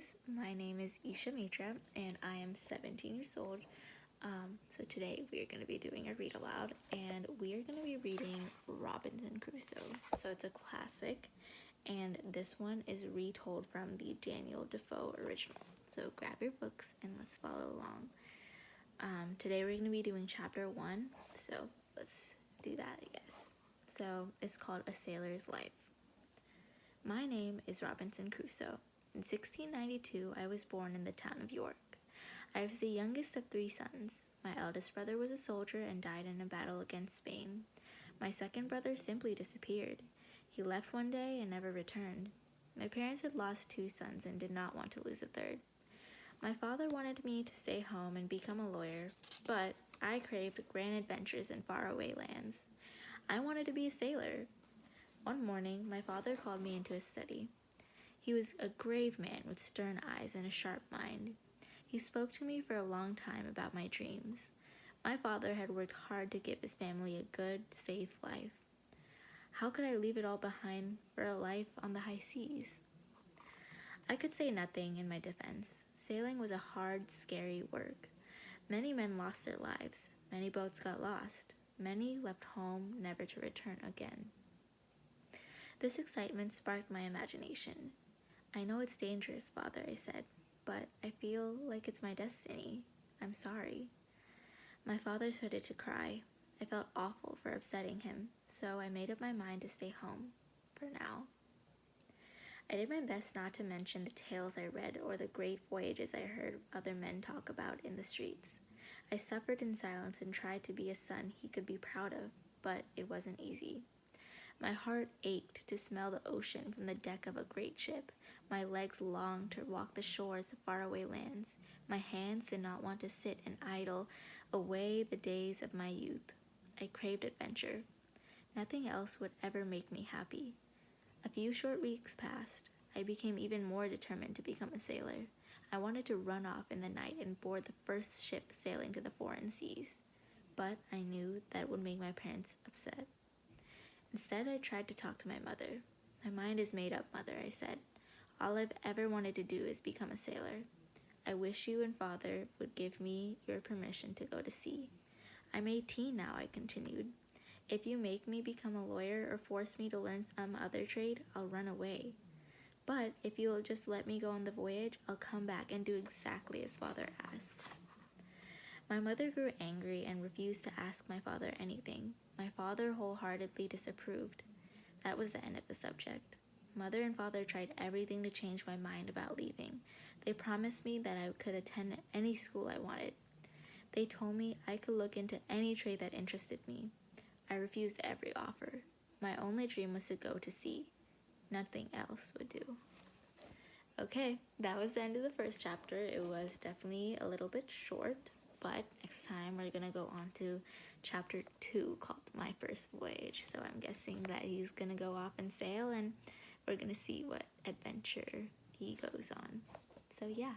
guys, my name is Isha Mitra and I am 17 years old. So today we are going to be doing a read aloud and we are going to be reading Robinson Crusoe. So it's a classic and this one is retold from the Daniel Defoe original. So grab your books and let's follow along. Today we're going to be doing chapter 1, so let's do that I guess. So it's called A Sailor's Life. My name is Robinson Crusoe. In 1692, I was born in the town of York. I was the youngest of 3 sons. My eldest brother was a soldier and died in a battle against Spain. My second brother simply disappeared. He left one day and never returned. My parents had lost 2 sons and did not want to lose a third. My father wanted me to stay home and become a lawyer, but I craved grand adventures in faraway lands. I wanted to be a sailor. One morning, my father called me into his study. He was a grave man with stern eyes and a sharp mind. He spoke to me for a long time about my dreams. My father had worked hard to give his family a good, safe life. How could I leave it all behind for a life on the high seas? I could say nothing in my defense. Sailing was a hard, scary work. Many men lost their lives. Many boats got lost. Many left home never to return again. This excitement sparked my imagination. I know it's dangerous, Father, I said, but I feel like it's my destiny. I'm sorry. My father started to cry. I felt awful for upsetting him, so I made up my mind to stay home, for now. I did my best not to mention the tales I read or the great voyages I heard other men talk about in the streets. I suffered in silence and tried to be a son he could be proud of, but it wasn't easy. My heart ached to smell the ocean from the deck of a great ship. My legs longed to walk the shores of faraway lands. My hands did not want to sit and idle away the days of my youth. I craved adventure. Nothing else would ever make me happy. A few short weeks passed. I became even more determined to become a sailor. I wanted to run off in the night and board the first ship sailing to the foreign seas. But I knew that would make my parents upset. Instead, I tried to talk to my mother. My mind is made up, Mother, I said. All I've ever wanted to do is become a sailor. I wish you and Father would give me your permission to go to sea. I'm 18 now, I continued. If you make me become a lawyer or force me to learn some other trade, I'll run away. But if you'll just let me go on the voyage, I'll come back and do exactly as Father asks. My mother grew angry and refused to ask my father anything. My father wholeheartedly disapproved. That was the end of the subject. Mother and father tried everything to change my mind about leaving. They promised me that I could attend any school I wanted. They told me I could look into any trade that interested me. I refused every offer. My only dream was to go to sea. Nothing else would do. Okay, that was the end of the first chapter. It was definitely a little bit short, but next time we're gonna go on to chapter 2 called My First Voyage. So I'm guessing that he's gonna go off and sail and we're gonna see what adventure he goes on. So yeah,